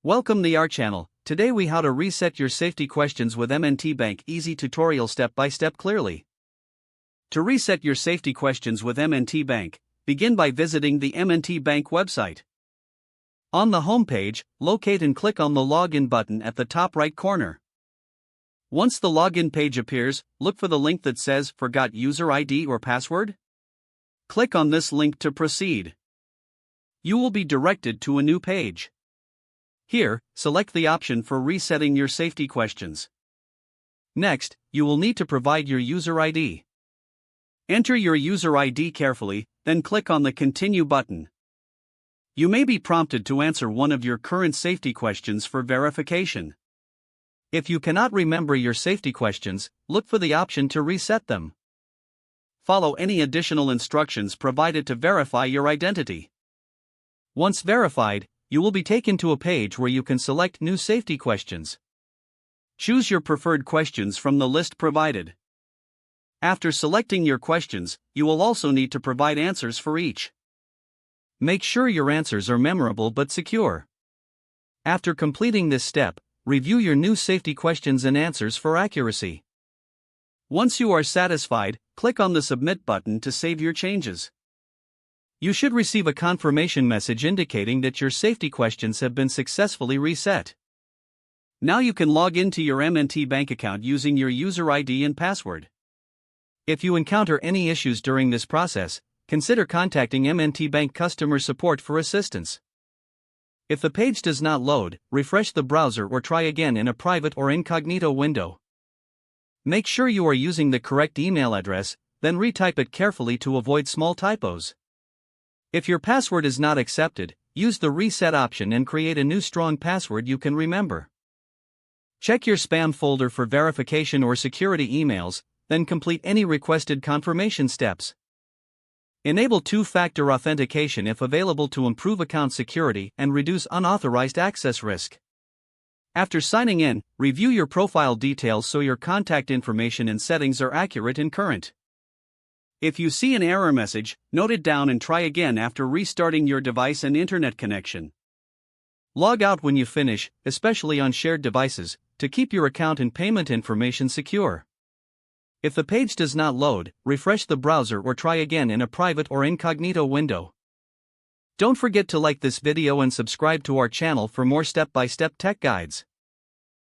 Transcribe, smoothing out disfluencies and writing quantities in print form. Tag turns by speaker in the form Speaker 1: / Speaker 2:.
Speaker 1: Welcome to our channel. Today we how to reset your safety questions with M&T Bank. Easy tutorial step by step clearly. To reset your safety questions with M&T Bank, begin by visiting the M&T Bank website. On the home page, locate and click on the login button at the top right corner. Once the login page appears, look for the link that says Forgot User ID or Password. Click on this link to proceed. You will be directed to a new page. Here, select the option for resetting your safety questions. Next, you will need to provide your user ID. Enter your user ID carefully, then click on the Continue button. You may be prompted to answer one of your current safety questions for verification. If you cannot remember your safety questions, look for the option to reset them. Follow any additional instructions provided to verify your identity. Once verified, you will be taken to a page where you can select new safety questions. Choose your preferred questions from the list provided. After selecting your questions, you will also need to provide answers for each. Make sure your answers are memorable but secure. After completing this step, review your new safety questions and answers for accuracy. Once you are satisfied, click on the Submit button to save your changes. You should receive a confirmation message indicating that your safety questions have been successfully reset. Now you can log into your M&T Bank account using your user ID and password. If you encounter any issues during this process, consider contacting M&T Bank customer support for assistance. If the page does not load, refresh the browser or try again in a private or incognito window. Make sure you are using the correct email address, then retype it carefully to avoid small typos. If your password is not accepted, use the reset option and create a new strong password you can remember. Check your spam folder for verification or security emails, then complete any requested confirmation steps. Enable two-factor authentication if available to improve account security and reduce unauthorized access risk. After signing in, review your profile details so your contact information and settings are accurate and current. If you see an error message, note it down and try again after restarting your device and internet connection. Log out when you finish, especially on shared devices, to keep your account and payment information secure. If the page does not load, refresh the browser or try again in a private or incognito window. Don't forget to like this video and subscribe to our channel for more step-by-step tech guides.